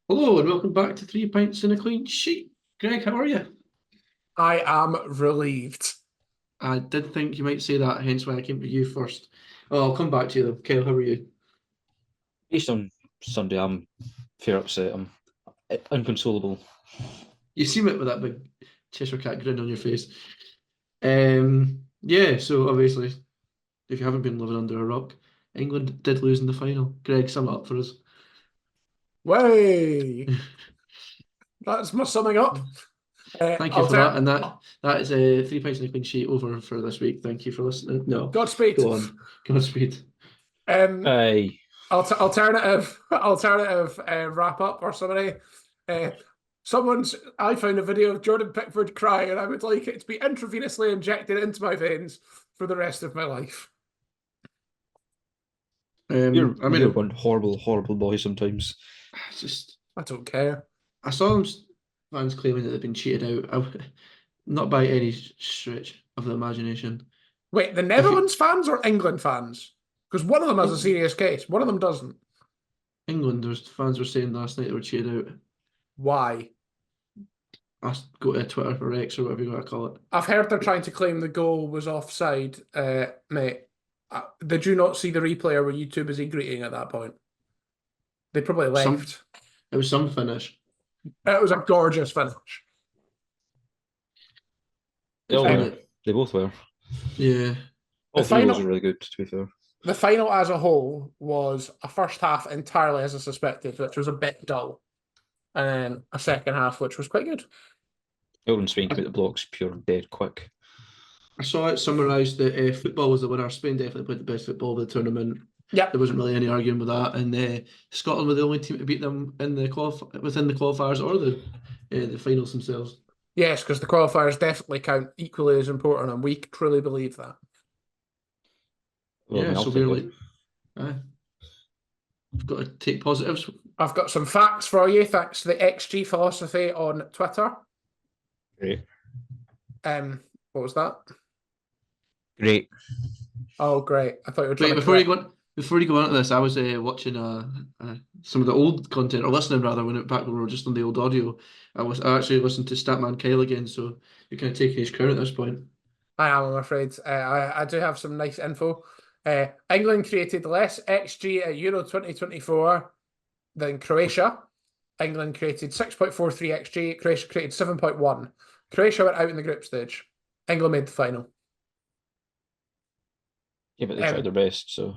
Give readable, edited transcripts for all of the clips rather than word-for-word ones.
Hello and welcome back to Three Pints and a Clean Sheet. Greg, how are you? I am relieved. I did think you might say that, hence why I came to you first. Oh, I'll come back to you though. Kyle, how are you? Based on Sunday, I'm fair upset. I'm inconsolable. You seem it with that big Cheshire cat grin on your face. Yeah, so obviously, if you haven't been living under a rock, England did lose in the final. Greg, sum it up for us. Way. That's my summing up. Thank you I'll for that. turn. And that is a Three Pints and a Clean Sheet over for this week. Thank you for listening. No, Godspeed. go on. Godspeed. Hey, Alternative wrap up or somebody. Uh, I found a video of Jordan Pickford crying, and I would like it to be intravenously injected into my veins for the rest of my life. you're I you're mean, one horrible, horrible boy sometimes. it's just I don't care. I saw some fans claiming that they've been cheated out. Not by any stretch of the imagination. Wait, the If you, Netherlands fans or England fans? Because one of them has a serious case. One of them doesn't. England, there's fans were saying last night they were cheated out. Why? I go to Twitter or X or whatever you want to call it. I've heard they're trying to claim the goal was offside, mate. Did you not see the replay, or were you too busy greeting at that point? They probably Some left. it was some finish. It was a gorgeous finish. They all Um, were. They both were. Yeah. All The three goals final- were really good, to be fair. The final as a whole was a first half entirely as I suspected, which was a bit dull, and then a second half which was quite good. Elton Spain came out the blocks pure dead quick. I saw it summarised that football was the winner. Spain definitely played the best football of the tournament. Yep. There wasn't really any arguing with that. And Scotland were the only team to beat them in the within the qualifiers or the finals themselves. Yes, because the qualifiers definitely count equally as important, and we truly believe that. Well, I Yeah, mean, I'll so take we're it. like, we've got to take positives. I've got some facts for you, thanks to the XG philosophy on Twitter. Great. What was that? Great. Oh, great! I thought you were trying Wait, to before you go on to this, I was watching some of the old content, or listening rather, back when we were just on the old audio. I actually listened to Statman Kyle again, so you're kind of taking his crown at this point. I am, I'm afraid. I do have some nice info. England created less XG at Euro 2024 than Croatia. England created 6.43 XG. Croatia created 7.1. Croatia went out in the group stage. England made the final. Yeah, but they tried their best, so.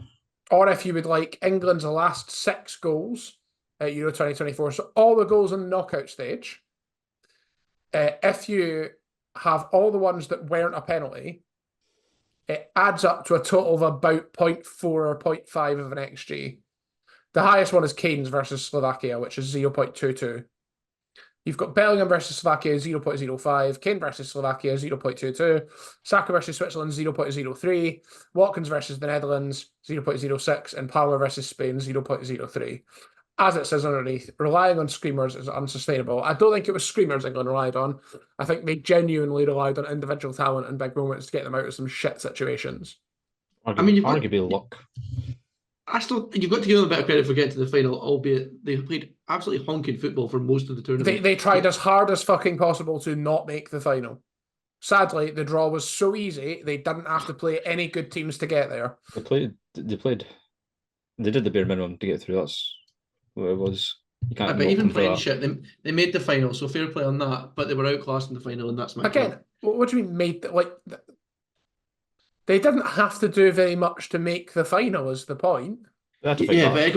Or if you would like, England's last 6 goals at Euro 2024. So all the goals in the knockout stage. If you have all the ones that weren't a penalty, it adds up to a total of about 0.4 or 0.5 of an XG. The highest one is Kane's versus Slovakia, which is 0.22. You've got Bellingham versus Slovakia, 0.05. Kane versus Slovakia, 0.22. Saka versus Switzerland, 0.03. Watkins versus the Netherlands, 0.06. And Palmer versus Spain, 0.03. As it says underneath, relying on screamers is unsustainable. I don't think it was screamers England relied on. I think they genuinely relied on individual talent and big moments to get them out of some shit situations. Arguably luck. You've got to give them a bit of credit for getting to the final, albeit they played absolutely honking football for most of the tournament. They tried as hard as fucking possible to not make the final. Sadly, the draw was so easy, they didn't have to play any good teams to get there. They did the bare minimum to get through. That's what it was. You can't But knock even them for playing that. shit, they made the final, so fair play on that. But they were outclassed in the final, and that's my Again, what do you mean made that? Like, they didn't have to do very much to make the final. Is the point? Yeah, but it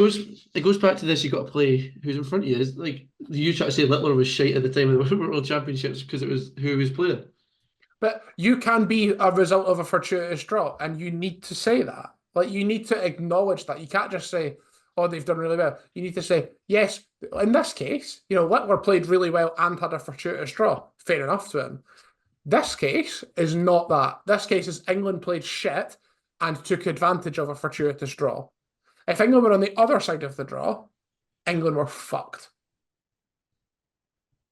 goes back to this. You got to play who's in front of you. It's like you try to say Littler was shite at the time of the World Championships because it was who he was playing. But you can be a result of a fortuitous draw, and you need to say that. Like, you need to acknowledge that. You can't just say, "Oh, they've done really well." You need to say, "Yes, in this case, Littler played really well and had a fortuitous draw. Fair enough to him." This case is not that. This case is England played shit and took advantage of a fortuitous draw. If England were on the other side of the draw, England were fucked.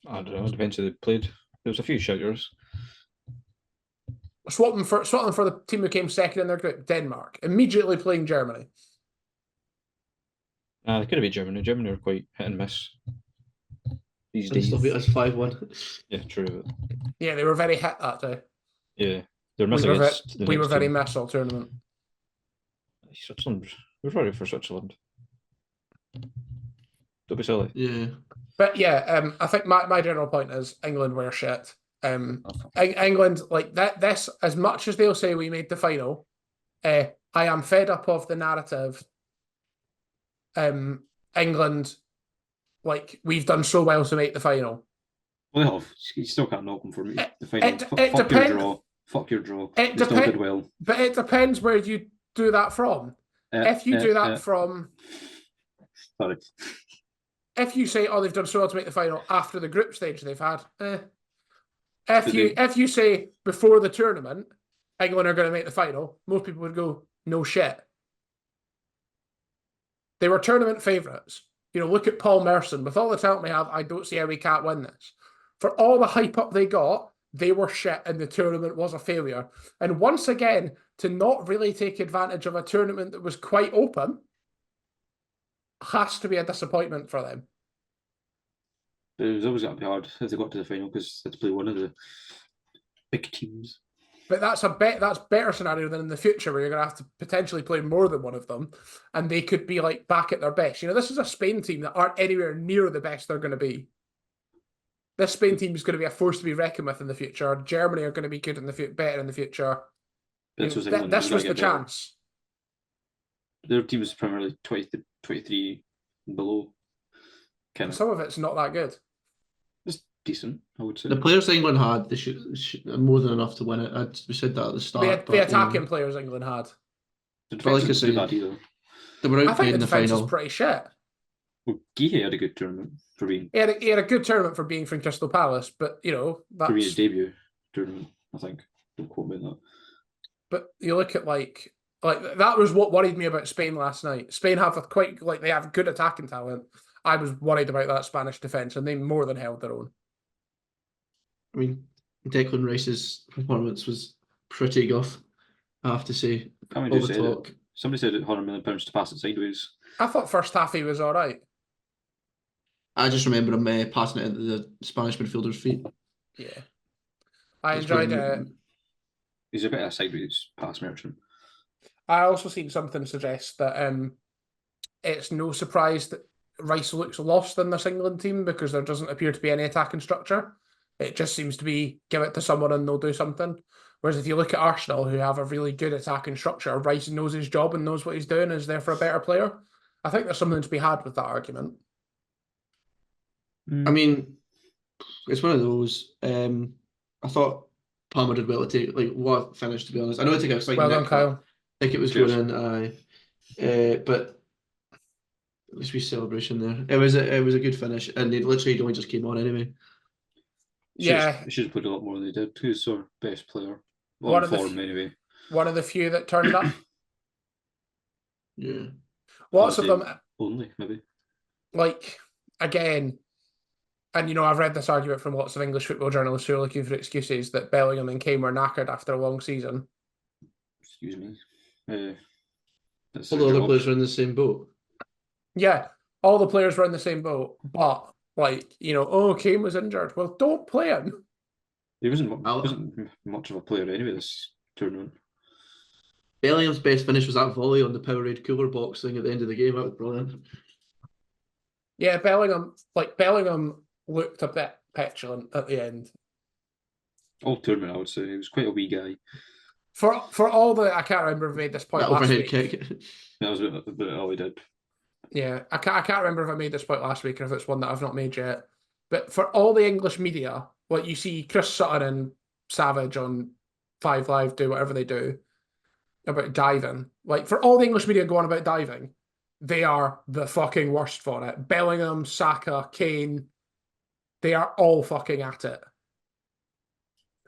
I don't know. It depends who they played. There was a few shouters. Swap them for the team who came second in their group, Denmark, immediately playing Germany. It could have been Germany. Germany were quite hit and miss. these And still days. beat us 5-1. Yeah, true. Yeah, they were very hit that day. Yeah, they're We missing were, against the we were next very team. mess all tournament. Switzerland. We're ready for Switzerland. Don't be silly. Yeah. But yeah, I think my general point is England were shit. England, like that. This, as much as they'll say we made the final, I am fed up of the narrative. England, like we've done so well to make the final. Well, you still can't knock them for me. The final. It Fuck your draw. Fuck your draw. It They still did well. But it depends where you do that from. If you do that from, sorry, if you say, "Oh, they've done so well to make the final" after the group stage they've had, if you say before the tournament, England are going to make the final, most people would go, "No shit." They were tournament favourites. Look at Paul Merson. With all the talent they have, I don't see how we can't win this. For all the hype up they got, they were shit and the tournament was a failure. And once again, to not really take advantage of a tournament that was quite open has to be a disappointment for them. but it was always going to be hard if they got to the final because they had to play one of the big teams. But that's better scenario than in the future where you're going to have to potentially play more than one of them, and they could be like back at their best. This is a Spain team that aren't anywhere near the best they're going to be. This Spain team is going to be a force to be reckoned with in the future. Germany are going to be good in the better in the future. This was the chance. Their team is primarily 23 and below. Some of it's not that good. It's decent, I would say. The players England had, they should more than enough to win it. We said that at the start. The attacking players England had. The defense isn't too bad either. They were I think the defense final. is pretty shit. Well, Guéhi had a good tournament for being. He had a good tournament for being from Crystal Palace, but that's for being his debut tournament. I think. Don't quote me on that. But you look at like that was what worried me about Spain last night. Spain have they have good attacking talent. I was worried about that Spanish defense, and they more than held their own. I mean, Declan Rice's performance was pretty guff, I have to say. Somebody said it £100 million to pass it sideways. I thought first half he was all right. I just remember him passing it into the Spanish midfielder's feet. Yeah. I enjoyed it. He's a bit of a sideways pass merchant. I also seen something suggest that it's no surprise that Rice looks lost in this England team because there doesn't appear to be any attacking structure. It just seems to be give it to someone and they'll do something. Whereas if you look at Arsenal, who have a really good attacking structure, Rice knows his job and knows what he's doing, is there for a better player. I think there's something to be had with that argument. I mean, it's one of those. I thought Palmer did well to take what finish, to be honest. I know it took a slight well done, Kyle. I think it was going in, but at least we celebration there. It was a good finish, and they literally only just came on anyway. Yeah, they should have put a lot more than they did. Who's our best player? One of the few that turned up. Yeah, Lots of them only maybe. Again, and I've read this argument from lots of English football journalists who are looking for excuses that Bellingham and Kane were knackered after a long season. Excuse me. All the other players are in the same boat. Yeah, all the players were in the same boat, but Kane was injured. Well, don't play him. He wasn't much of a player anyway this tournament. Bellingham's best finish was that volley on the Powerade cooler box thing at the end of the game. That was brilliant. Yeah, Bellingham looked a bit petulant at the end. All tournament, I would say. He was quite a wee guy. For all the, I can't remember if I made this point last week. Kick. That was about all he did. Yeah, I can't remember if I made this point last week or if it's one that I've not made yet. But for all the English media, what you see Chris Sutton and Savage on 5 Live do whatever they do about diving. For all the English media go on about diving, they are the fucking worst for it. Bellingham, Saka, Kane, they are all fucking at it.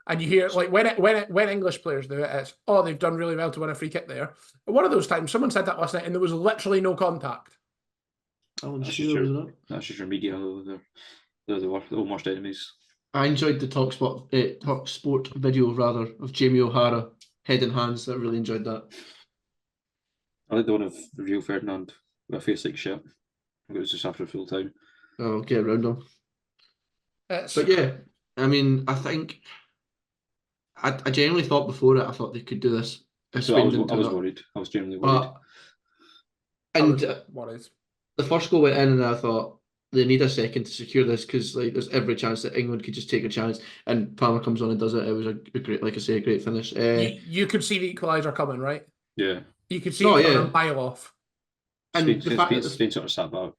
And you hear when English players do it, it's they've done really well to win a free kick there. And one of those times, someone said that last night, and there was literally no contact. That's just your media. They're the worst enemies. I enjoyed the Talk Sport video rather of Jamie O'Hara head in hands. I really enjoyed that. I like the one of Rio Ferdinand with a face like shit. It was just after full time. Oh, get around him. But yeah, I mean, I think I genuinely thought before it, I thought they could do this if So Spain didn't I turn was up. worried. I was genuinely worried. But I and was worried. the first goal went in, and I thought they need a second to secure this because like there's every chance that England could just take a chance. And Palmer comes on and does it. It was a great, like I say, a great finish. You could see the equaliser coming, right? Yeah. You could see Oh it coming yeah, a mile off. and the fact that Spain sort of sat back.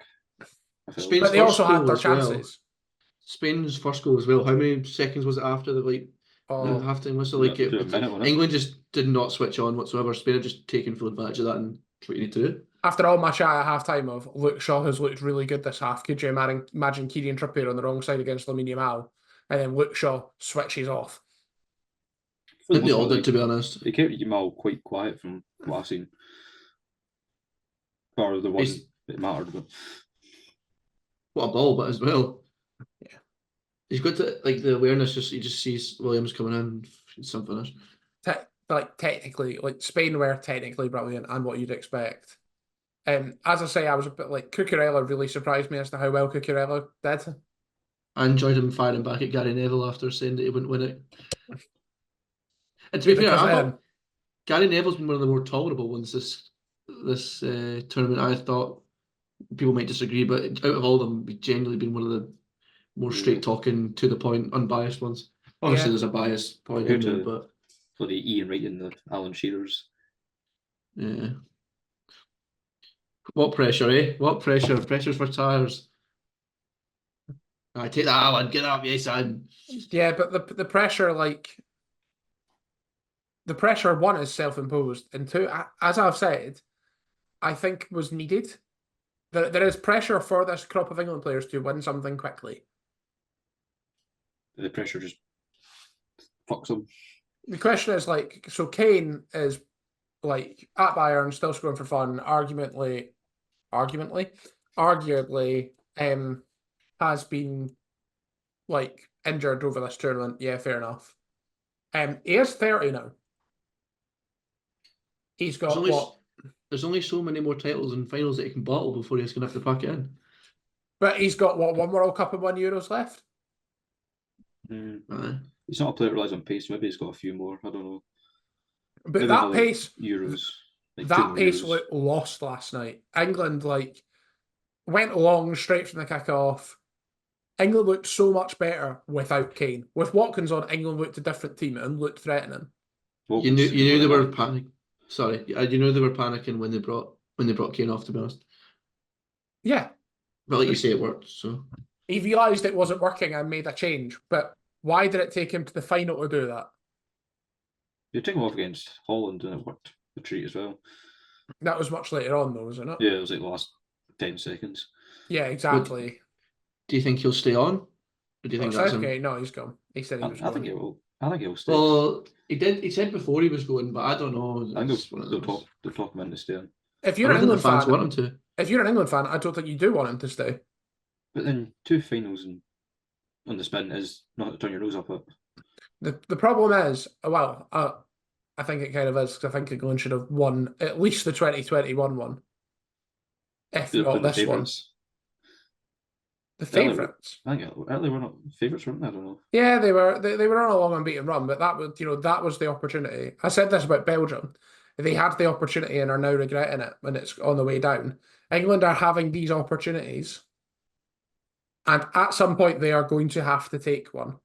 I felt. Spain's But they first also had goal their as well. chances. Spain's first goal as well. How many seconds was it after the Oh, halftime whistle? Was Like it a minute, wasn't it? England just did not switch on whatsoever. Spain have just taken full advantage of that, and that's what you need to do. after all my chat at halftime of Luke Shaw has looked really good this half, could you imagine Kieran Trippier on the wrong side against Lamine Yamal, and then Luke Shaw switches off? I think they all did, to be honest. They kept Yamal quite quiet from what I've seen. Or the one that mattered, but What a ball, but as well. Yeah. He's got to, like, the awareness, he just sees Williams coming in, some finish. Technically, like Spain were technically brilliant and what you'd expect. As I say, I was a bit like Cucurella really surprised me as to how well Cucurella did. I enjoyed him firing back at Gary Neville after saying that he wouldn't win it. And to be fair, I thought Gary Neville's been one of the more tolerable ones this tournament. I thought people might disagree, but out of all of them, he's genuinely been one of the more straight talking, to the point, unbiased ones. Obviously, there's a bias point in there, but bloody Ian Wright and the Alan Shearers. Yeah. What pressure, eh? What pressure? Pressure's for tires. I take that, Alan. Get up, yes, son. Yeah, but the pressure, the pressure, one, is self-imposed, and two, as I've said, I think was needed. There is pressure for this crop of England players to win something quickly. The pressure just fucks them. The question is, so Kane is like at Bayern, still scoring for fun, arguably, has been like injured over this tournament. Yeah, fair enough. He is 30 now. He's got there's only so many more titles and finals that he can bottle before he's gonna have to pack it in. But he's got one World Cup and 1 Euros left. He's not a player that relies on pace. Maybe he's got a few more. I don't know. But maybe that pace, Euros, that pace looked lost last night. England went long straight from the kick-off. England looked so much better without Kane. With Watkins on, England looked a different team and looked threatening. You knew they were panicking. Sorry, you knew they were panicking when they brought Kane off, to be honest. Yeah. But like you say, it worked, so. He realised it wasn't working and made a change. But why did it take him to the final to do that? You took him off against Holland and it worked the treat as well. That was much later on, though, wasn't it? Yeah, it was like the last 10 seconds. Yeah, exactly. Do you think he'll stay on? Or do you think that's him? Okay, no, he's gone. He said he was going. I think he will. I think he'll stay. Well, he said before he was going, but I don't know. I think they'll talk him into staying. If you're an England fan, want him to. If you're an England fan, I don't think you do want him to stay. But then 2 finals on the spin is not to turn your nose up at. The problem is, I think it kind of is, because I think England should have won at least the 2021 one. If not this one. The favourites. I think Italy were not favourites, weren't they? I don't know. Yeah, they were. They were on a long unbeaten run, but that was the opportunity. I said this about Belgium. They had the opportunity and are now regretting it when it's on the way down. England are having these opportunities, and at some point they are going to have to take one.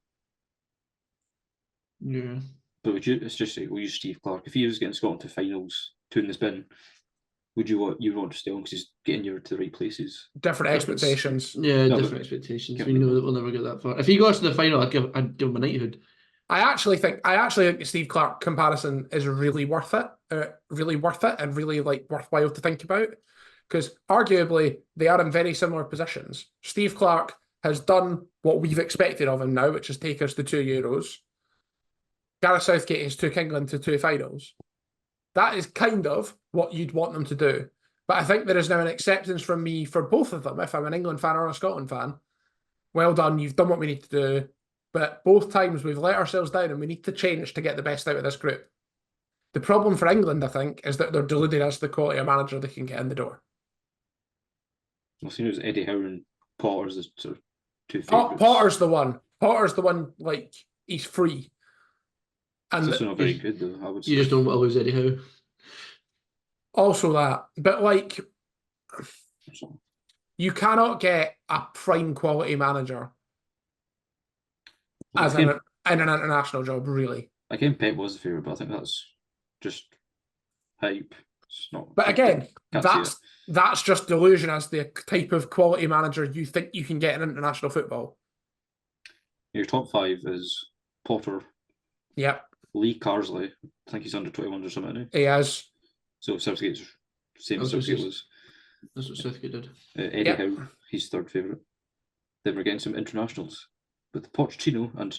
Yeah. But it's just like, we'll use Steve Clarke. If he was getting Scotland to finals, 2 in the spin, would you want to stay on because he's getting you to the right places? Different expectations. Yeah, different expectations. We know that we'll never get that far. If he goes to the final, I'd give him a knighthood. I actually think the Steve Clarke comparison is really worth it. And really worthwhile to think about, because arguably they are in very similar positions. Steve Clarke has done what we've expected of him now, which is take us to 2 Euros. Gareth Southgate has took England to 2 finals. That is kind of what you'd want them to do. But I think there is now an acceptance from me for both of them, if I'm an England fan or a Scotland fan. Well done, you've done what we need to do. But both times we've let ourselves down and we need to change to get the best out of this group. The problem for England, I think, is that they're deluded as to the quality of manager they can get in the door. I've seen it was Eddie Howe and Potter as the sort of two favourites. Potter's the one. Potter's the one, like, he's free. And And it's also not very good, though, I would say. You just don't want to lose anyhow. Also that. But, like, you cannot get a prime quality manager as in an international job, really. Again, Pep was the favourite, but I think that's just hype. It's not. But again, that's just delusion as the type of quality manager you think you can get in international football. Your top 5 is Potter. Yep. Lee Carsley. I think he's under 21 or something now. He has. So Southgate's same as Southgate was. That's what Southgate did. Eddie Howe, he's third favourite. Then we're getting some internationals with Pochettino and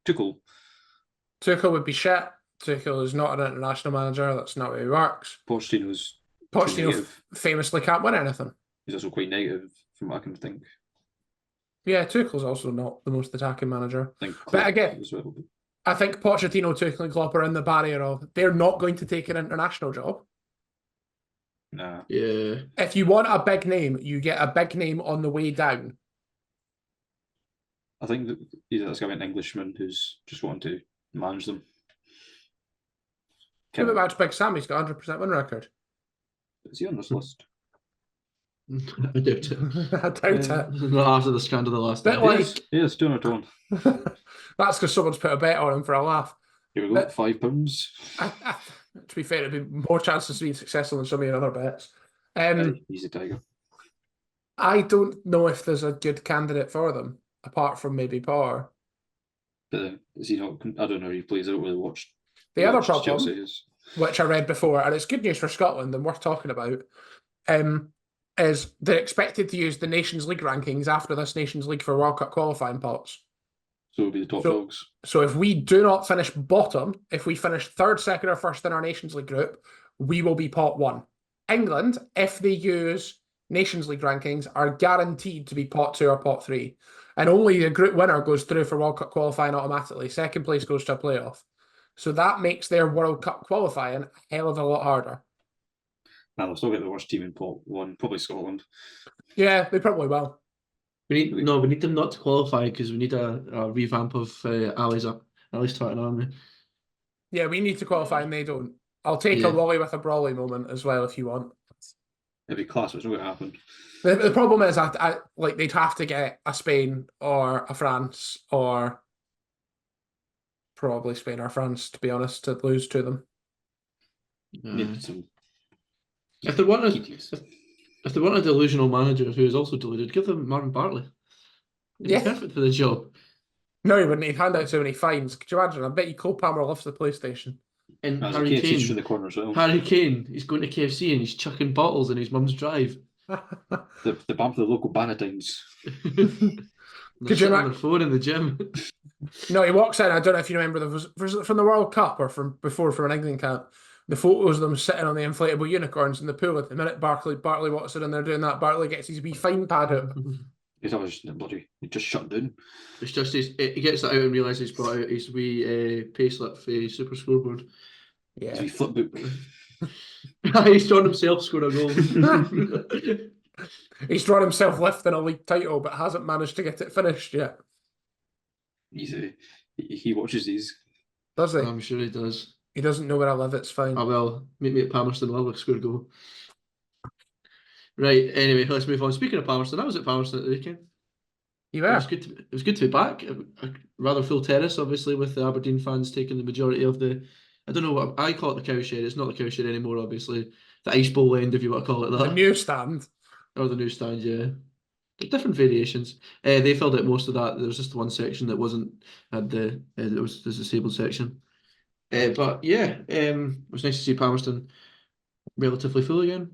Tuchel. Tuchel would be shit. Tuchel is not an international manager. That's not how he works. Pochettino famously can't win anything. He's also quite negative, from what I can think. Yeah, Tuchel's also not the most attacking manager. But again, I think Pochettino, Tuchel, and Klopp are in the barrier of they're not going to take an international job. Nah. Yeah. If you want a big name, you get a big name on the way down. I think that's going to be an Englishman who's just wanting to manage them. What about Big Sam? He's got 100% win record. Is he on this list? I doubt it. I doubt it. Not after the scandal of the last But time. Yes, doing it on. That's because someone's put a bet on him for a laugh. Here we go, £5. To be fair, it'd be more chances of being successful than some of your other bets. He's a tiger. I don't know if there's a good candidate for them, apart from maybe Power. But is he not? I don't know who he plays. I don't really watch. The other problem, which I read before, and it's good news for Scotland and worth talking about, is they're expected to use the Nations League rankings after this Nations League for World Cup qualifying pots. So it'll be the top dogs. So if we do not finish bottom, if we finish third, second, or first in our Nations League group, we will be pot 1. England, if they use Nations League rankings, are guaranteed to be pot 2 or pot 3. And only the group winner goes through for World Cup qualifying automatically. Second place goes to a playoff. So that makes their World Cup qualifying a hell of a lot harder. Now they'll still get the worst team in pot 1, probably Scotland. Yeah, they probably will. We need them not to qualify because we need a revamp of Ali's starting army. Yeah, we need to qualify and they don't. I'll take a Wally with a Brawley moment as well if you want. It'd be class, but it's not going to happen. The problem is I like they'd have to get a Spain or a France or probably Spain or France, to be honest, to lose to them. If they want a delusional manager who is also deluded, give them Marvin Bartley. He'd be perfect for the job. No, he wouldn't. He'd hand out so many fines. Could you imagine? I bet you Cole Palmer loves the PlayStation. And Harry Kane. The corner as well. Harry Kane, he's going to KFC and he's chucking bottles in his mum's drive. the bump of the local Bannatynes. Could you imagine on the phone in the gym? No, he walks in. I don't know if you remember was it from the World Cup or from an England camp. The photos of them sitting on the inflatable unicorns in the pool. At the minute Bartley walks in and they're doing that, Bartley gets his wee fine pad out. He's always bloody. He just shut down. It's just he gets that out and realises he's brought out his wee payslip for his super scoreboard. Yeah, his wee flip book. He's drawn himself scored a goal. He's drawn himself lifting a league title, but hasn't managed to get it finished yet. He watches these. Does he? I'm sure he does. He doesn't know where I live. It's fine. Oh well, meet me at Palmerston. I'll score a goal. Right. Anyway, let's move on. Speaking of Palmerston, I was at Palmerston at the weekend. You were. It was good to be back. A rather full terrace, obviously, with the Aberdeen fans taking the majority of the. I don't know what I call it, the cowshed. It's not the cowshed anymore, obviously. The ice bowl end, if you want to call it that. The newsstand. Or the newsstand, yeah. Different variations. They filled out most of that. There was just one section that had the disabled section. But yeah, it was nice to see Palmerston relatively full again.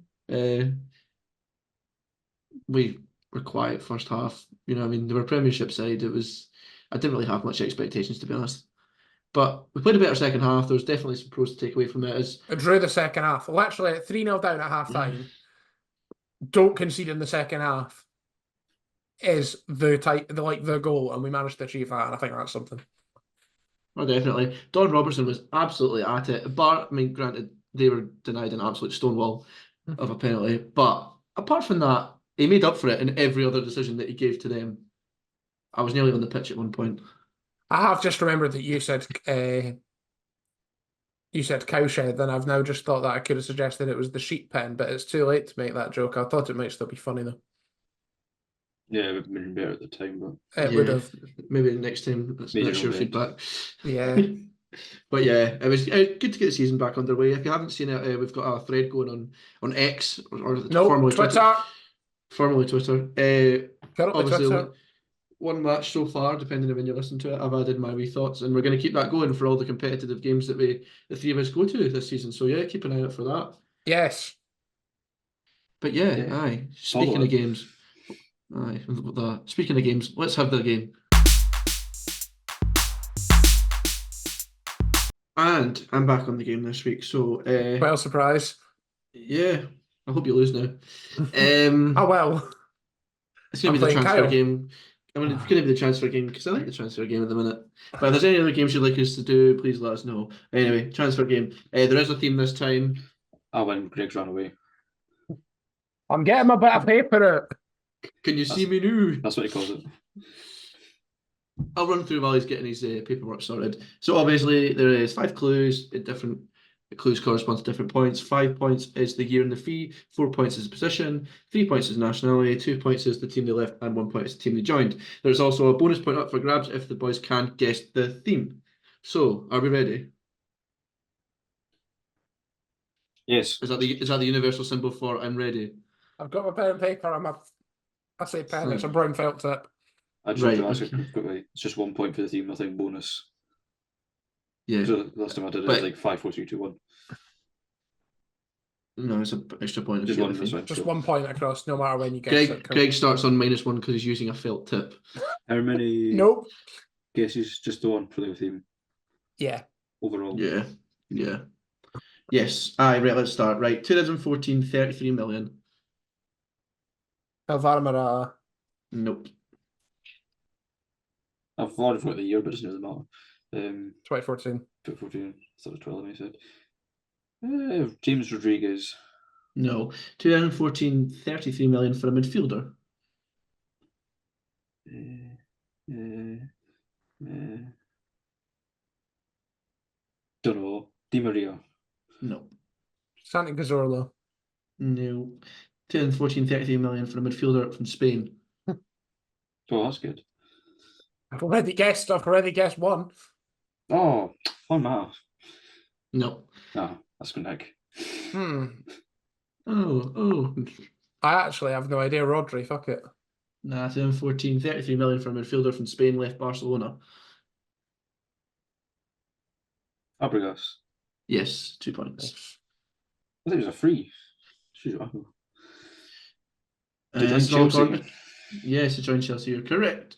We were quiet first half. You know, I mean, they were a Premiership side. I didn't really have much expectations, to be honest. But we played a better second half. There was definitely some pros to take away from it. I drew the second half. Literally at 3-0 down at half time. Don't concede in the second half is the goal, and we managed to achieve that, and I think that's something. Oh, definitely. Don Robertson was absolutely at it. Granted, they were denied an absolute stonewall of a penalty, but apart from that, he made up for it in every other decision that he gave to them. I was nearly on the pitch at one point. I have just remembered that you said cowshed, and I've now just thought that I could have suggested it was the sheep pen, but it's too late to make that joke. I thought it might still be funny though. Yeah, it would have been better at the time, but It would have. Maybe next time. That's your feedback. Yeah. But yeah, it was good to get the season back underway. If you haven't seen it, we've got a thread going on X or formerly Twitter. Formerly Twitter. Obviously, Twitter. One match so far, depending on when you listen to it. I've added my wee thoughts, and we're going to keep that going for all the competitive games that the three of us go to this season. So yeah, keep an eye out for that. Yes. But yeah. Aye. Speaking of games, let's have the game. And I'm back on the game this week, so Well, surprise. Yeah, I hope you lose now. Oh well. It's going to be the transfer game. I mean, it's going to be the transfer game because I like the transfer game at the minute. But if there's any other games you'd like us to do, please let us know. Anyway, transfer game. There is a theme this time. when Greg's ran away. I'm getting my bit of paper out. Can you see me now? That's what he calls it. I'll run through while he's getting his paperwork sorted. So obviously there is 5 clues. Different clues correspond to different points. 5 points is the year and the fee. 4 points is the position. 3 points is nationality. 2 points is the team they left, and 1 point is the team they joined. There's also a bonus point up for grabs if the boys can't guess the theme. So, are we ready? Yes. Is that the universal symbol for I'm ready? I've got my pen and paper. I say pen. It's a brown felt tip. I just want to ask it quickly. It's just 1 point for the team, nothing bonus. Yeah. So last time I did it, it was like 5, 4, 3, 2, 1. No, it's an extra point. Just 1 point across, no matter when you guess it. Greg starts on -1 because he's using a felt tip. How many Nope. guesses? Just the one for the theme? Yeah. Overall? Yeah. Yes. Aye, right, let's start. Right, 2014, 33 million. Alvaro Morata. Nope. I've already forgot the year, but it doesn't really matter. 2014. 2014. I thought it was 12, I said. James Rodriguez. No. 2014, 33 million for a midfielder. Don't know. Di Maria. No. Santi Cazorla. No. 2014, 33 million for a midfielder from Spain. Oh, that's good. I've already guessed one. Oh, fun math. No. No, that's good, Nick. Oh. I actually have no idea. Rodri, fuck it. Nah, 2014, 33 million for a midfielder from Spain, left Barcelona. Fabregas. Yes, 2 points. Nice. I think it was a free. Did This you join Chelsea? Yes, he joined Chelsea. You're correct.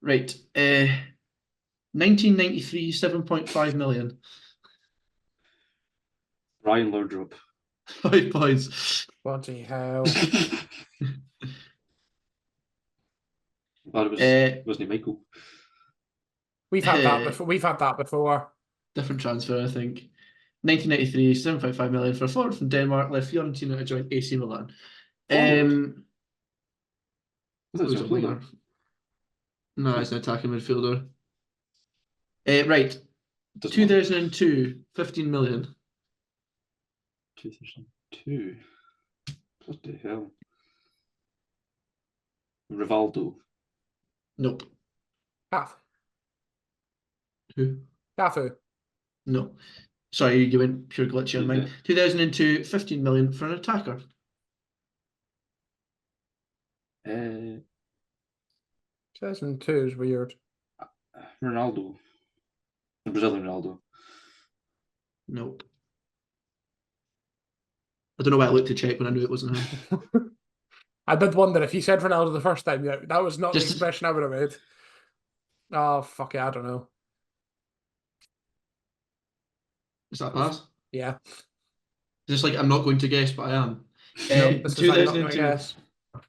Right. 1993, 7.5 million. Ryan Laudrup. 5 points. Bloody hell. Wasn't it Michael? We've had that before. Different transfer, I think. 1993, 7.5 million for a forward from Denmark, left Fiorentina to join AC Milan. Who's a winger? No, he's an attacking midfielder. Right. 2002, 15 million. 2002. Bloody hell. Rivaldo. Nope. Who? Cafu. No. Sorry, you went pure glitchy on mine. 2002, 15 million for an attacker. 2002 is weird. Ronaldo. The Brazilian Ronaldo. Nope. I don't know why I looked to check when I knew it wasn't him. I did wonder if you said Ronaldo the first time. That was not the expression I would have made. Oh, fuck it, I don't know. Is that pass? Yeah. Just like I'm not going to guess, but I am. Nope, 2002. Guess.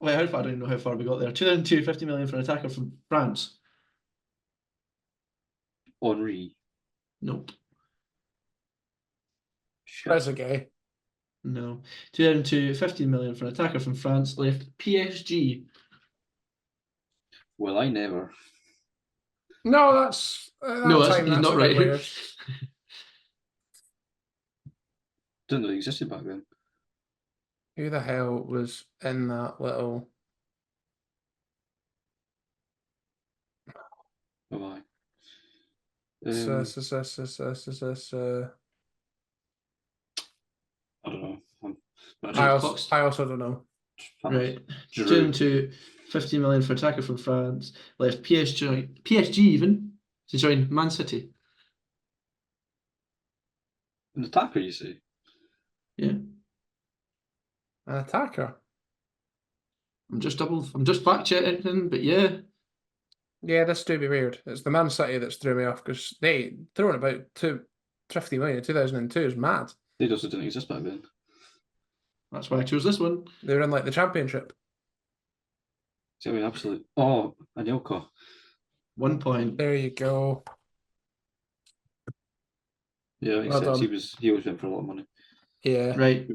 Wait, how far? I don't even know how far we got there. 2002, 50 million for an attacker from France. Henri. Nope. Trezeguet. No. 2002, 15 million for an attacker from France, left PSG. Well, I never. No, that's No, he's he's not a right. bit weird. Didn't know they existed back then. Who the hell was in that little? Oh, aye. I don't know. I also don't know. Right. Turned to 50 million for attacker from France. Left PSG even to join Man City. An attacker, you see? Yeah. An attacker. I'm just fact checking, but yeah. Yeah, this do be weird. It's the Man City that's threw me off because they throwing about 250 million in 2002 is mad. They also didn't exist back then. That's why I chose this one. They were in like the Championship. See, I mean, absolutely. Oh, Anelka. 1 point. There you go. Yeah, makes sense. He always went for a lot of money. Yeah. Right.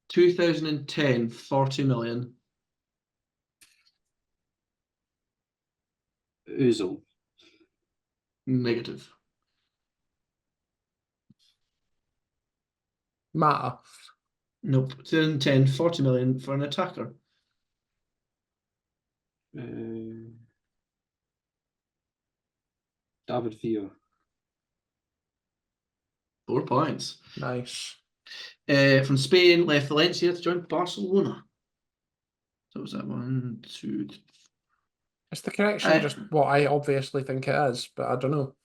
2010, 40 million. Ozil. Negative. Mata. Nope. 2010, 40 million for an attacker. David Villa. 4 points. Nice. From Spain, left Valencia to join Barcelona. So was that 1, 2, 3. Is the connection just what I obviously think it is, but I don't know.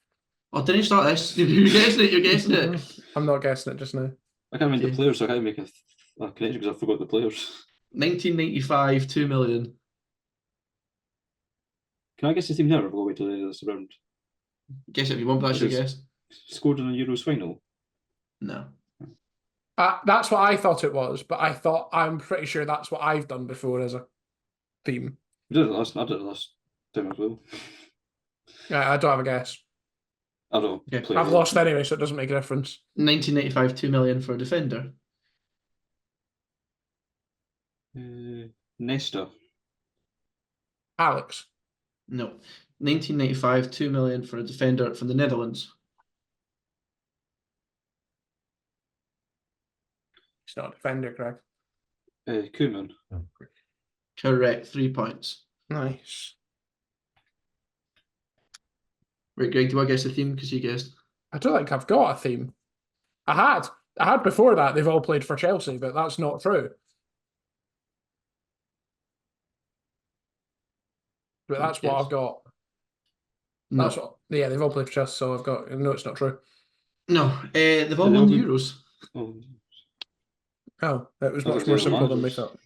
Oh, didn't you start this? You're guessing it. You're guessing it. I'm not guessing it just now. I can't remember the players, so I can't make a connection because I forgot the players. 1995, 2 million. Can I guess the team now or go wait till the end of this round? Guess it if you want, but that's your guess. Scored in the Euros final? No. That's what I thought it was, but I'm pretty sure that's what I've done before as a team. I did it last time as well. Yeah, I don't have a guess. I don't Okay. I've lost anyway, so it doesn't make a difference. 1995, 2 million for a defender. Nesta. Alex. No. 1995, 2 million for a defender from the Netherlands. He's not a defender, Greg. Koeman. Correct. 3 points. Nice. Right, Greg, do I guess the theme? Because you guessed. I don't think I've got a theme. I had before that, they've all played for Chelsea, but that's not true. But that's what I've got. No. That's what, yeah, they've all played for Chelsea, so I've got. No, it's not true. No. They've all won the Euros. Oh, it was much more simple than we thought.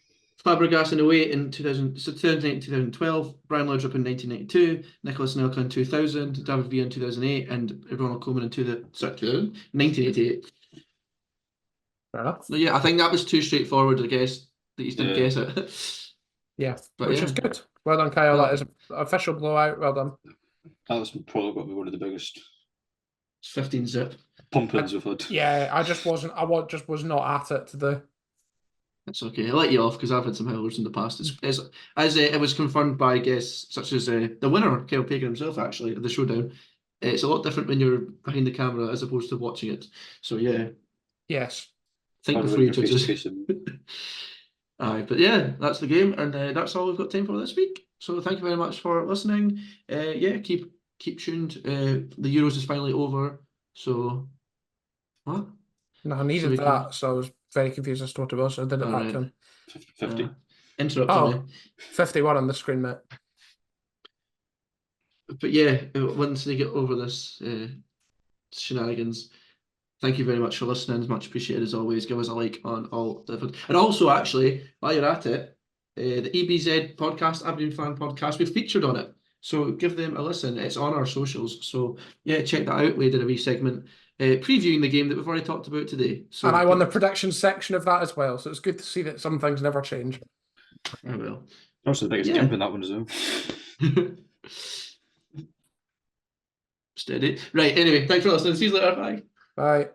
Fabregas in 08 in 2008 2012, Brian Laudrup in 1992, Nicolas Anelka in 2000, David Villa in 2008, and Ronald Koeman in 1988. Fair enough. So yeah, I think that was too straightforward, I guess, that you didn't guess it. Yeah, but which is good. Well done, Kyle. That is an official blowout. Well done. That was probably got to be one of the biggest. It's 15 zip. Pump-ins we've had. Yeah, I just was not at it today. That's okay. I let you off because I've had some howlers in the past. It was confirmed by guests such as the winner, Kyle Pagan himself, actually, of the showdown. It's a lot different when you're behind the camera as opposed to watching it. So yeah. Yes. Think before you judge. Aye, but yeah, that's the game, and that's all we've got time for this week. So thank you very much for listening. Yeah, keep tuned. The Euros is finally over. So what? No, I needed that, so I was very confused as to what it was. I did it back to him. 50. Interrupted me. 51 on the screen, mate. But yeah, once they get over this shenanigans, thank you very much for listening. Much appreciated as always. Give us a like on all different. And also, actually, while you're at it, the EBZ podcast, Aberdeen Fan Podcast, we've featured on it. So give them a listen. It's on our socials. So yeah, check that out. We did a wee segment previewing the game that we've already talked about today. So, and I won the prediction section of that as well. So it's good to see that some things never change. I will. Also the biggest jump in that one as well. Steady. Right, anyway, thanks for listening. See you later. Bye. Bye.